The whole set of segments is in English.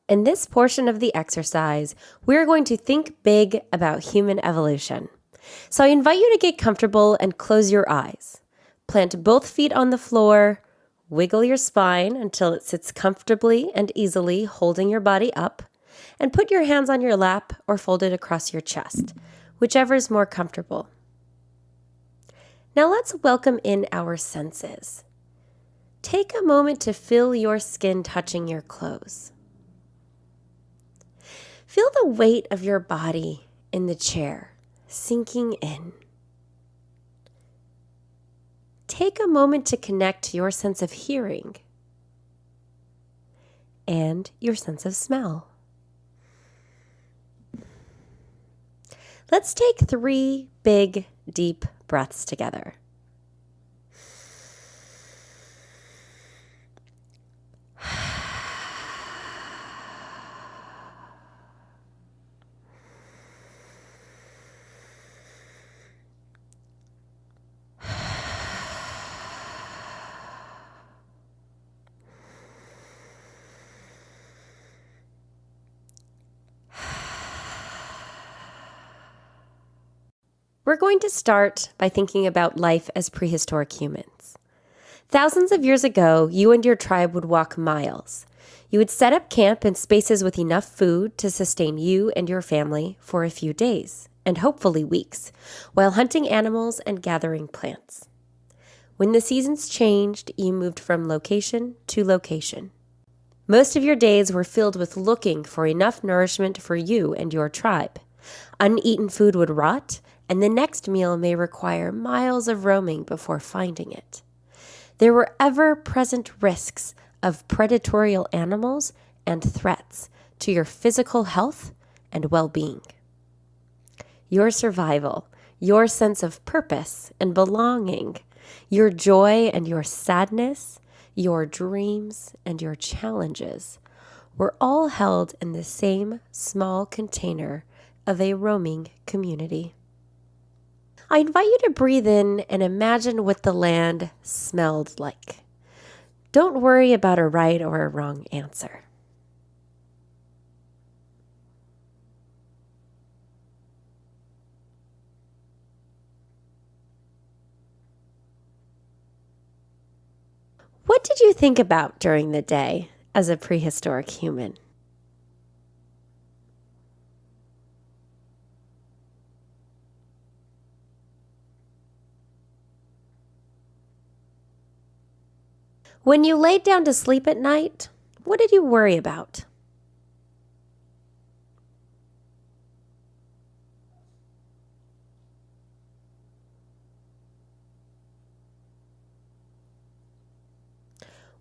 In this portion of the exercise, we're going to think big about human evolution. So I invite you to get comfortable and close your eyes. Plant both feet on the floor, wiggle your spine until it sits comfortably and easily, holding your body up, and put your hands on your lap or folded across your chest, whichever is more comfortable. Now let's welcome in our senses. Take a moment to feel your skin touching your clothes. Feel the weight of your body in the chair, sinking in. Take a moment to connect your sense of hearing and your sense of smell. Let's take 3 big, deep breaths together. We're going to start by thinking about life as prehistoric humans. Thousands of years ago, you and your tribe would walk miles. You would set up camp in spaces with enough food to sustain you and your family for a few days, and hopefully weeks, while hunting animals and gathering plants. When the seasons changed, you moved from location to location. Most of your days were filled with looking for enough nourishment for you and your tribe. Uneaten food would rot, and the next meal may require miles of roaming before finding it. There were ever-present risks of predatory animals and threats to your physical health and well-being. Your survival, your sense of purpose and belonging, your joy and your sadness, your dreams and your challenges were all held in the same small container of a roaming community. I invite you to breathe in and imagine what the land smelled like. Don't worry about a right or a wrong answer. What did you think about during the day as a prehistoric human? When you laid down to sleep at night, what did you worry about?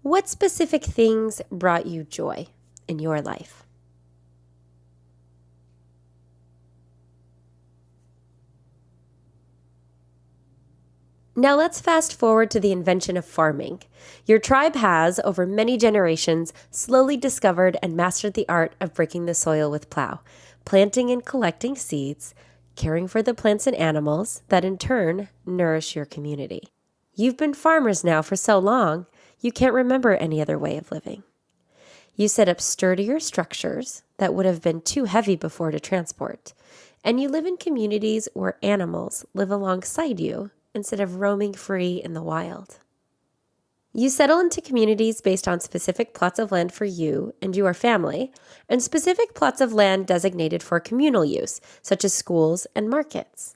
What specific things brought you joy in your life? Now let's fast forward to the invention of farming. Your tribe has, over many generations, slowly discovered and mastered the art of breaking the soil with plow, planting and collecting seeds, caring for the plants and animals that in turn nourish your community. You've been farmers now for so long, you can't remember any other way of living. You set up sturdier structures that would have been too heavy before to transport, and you live in communities where animals live alongside you instead of roaming free in the wild. You settle into communities based on specific plots of land for you and your family, and specific plots of land designated for communal use, such as schools and markets.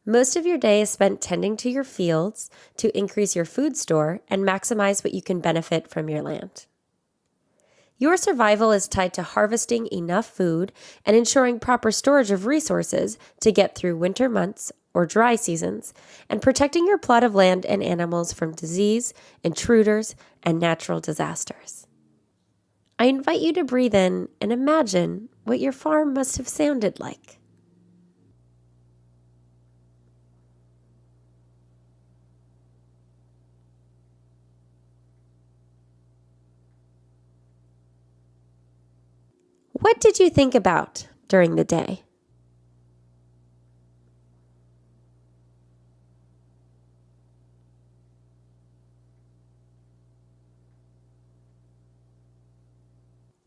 Most of your day is spent tending to your fields to increase your food store and maximize what you can benefit from your land. Your survival is tied to harvesting enough food and ensuring proper storage of resources to get through winter months or dry seasons, and protecting your plot of land and animals from disease, intruders, and natural disasters. I invite you to breathe in and imagine what your farm must have sounded like. What did you think about during the day?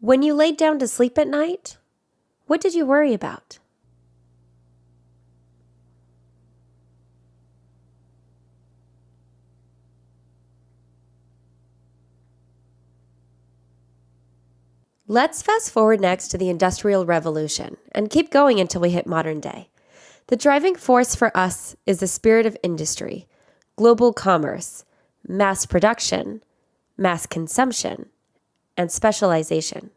When you laid down to sleep at night, what did you worry about? Let's fast forward next to the Industrial Revolution and keep going until we hit modern day. The driving force for us is the spirit of industry, global commerce, mass production, mass consumption, and specialization.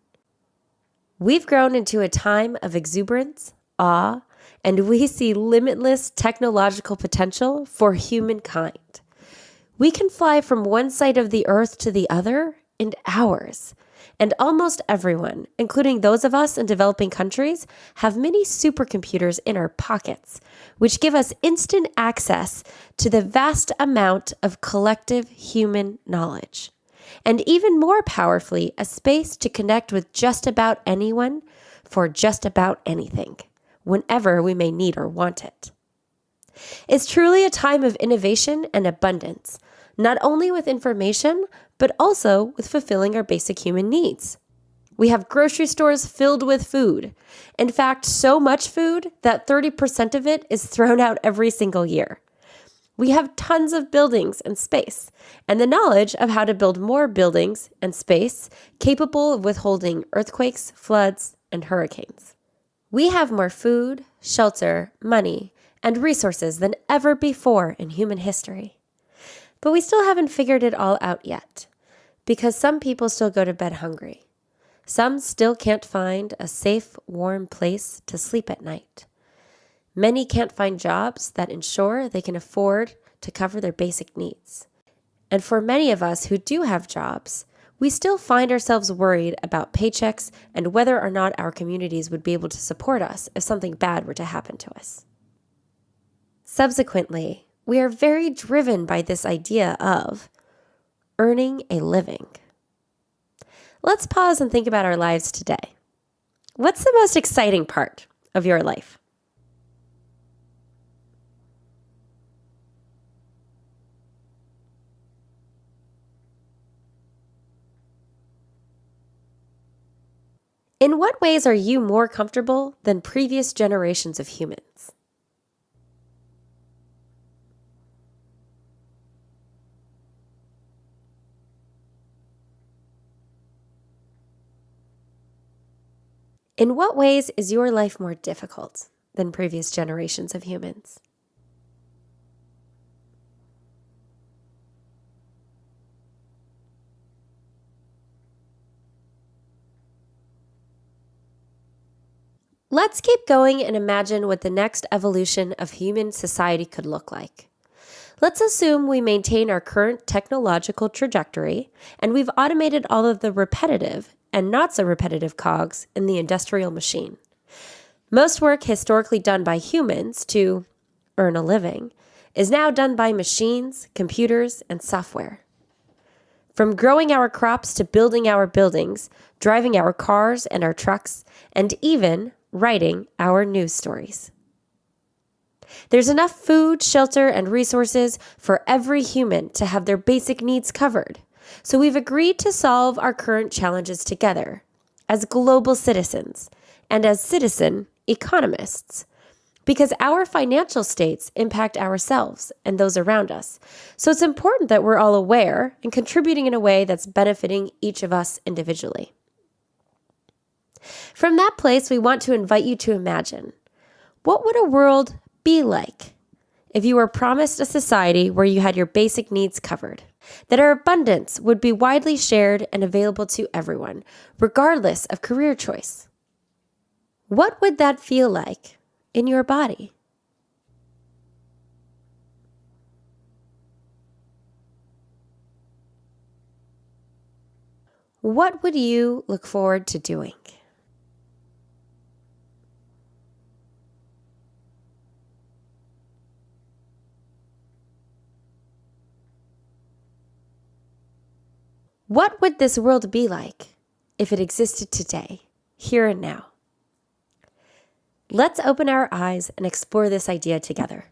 We've grown into a time of exuberance, awe, and we see limitless technological potential for humankind. We can fly from one side of the earth to the other in hours. And almost everyone, including those of us in developing countries, have mini supercomputers in our pockets, which give us instant access to the vast amount of collective human knowledge. And even more powerfully, a space to connect with just about anyone for just about anything, whenever we may need or want it. It's truly a time of innovation and abundance, not only with information, but also with fulfilling our basic human needs. We have grocery stores filled with food. In fact, so much food that 30% of it is thrown out every single year. We have tons of buildings and space, and the knowledge of how to build more buildings and space capable of withholding earthquakes, floods, and hurricanes. We have more food, shelter, money, and resources than ever before in human history. But we still haven't figured it all out yet, because some people still go to bed hungry. Some still can't find a safe, warm place to sleep at night. Many can't find jobs that ensure they can afford to cover their basic needs. And for many of us who do have jobs, we still find ourselves worried about paychecks and whether or not our communities would be able to support us if something bad were to happen to us. Subsequently, we are very driven by this idea of earning a living. Let's pause and think about our lives today. What's the most exciting part of your life? In what ways are you more comfortable than previous generations of humans? In what ways is your life more difficult than previous generations of humans? Let's keep going and imagine what the next evolution of human society could look like. Let's assume we maintain our current technological trajectory and we've automated all of the repetitive and not so repetitive cogs in the industrial machine. Most work historically done by humans to earn a living is now done by machines, computers, and software. From growing our crops to building our buildings, driving our cars and our trucks, and even writing our news stories. There's enough food, shelter, and resources for every human to have their basic needs covered. So we've agreed to solve our current challenges together as global citizens and as citizen economists, because our financial states impact ourselves and those around us. So it's important that we're all aware and contributing in a way that's benefiting each of us individually. From that place, we want to invite you to imagine, what would a world be like if you were promised a society where you had your basic needs covered, that our abundance would be widely shared and available to everyone, regardless of career choice? What would that feel like in your body? What would you look forward to doing? What would this world be like if it existed today, here and now? Let's open our eyes and explore this idea together.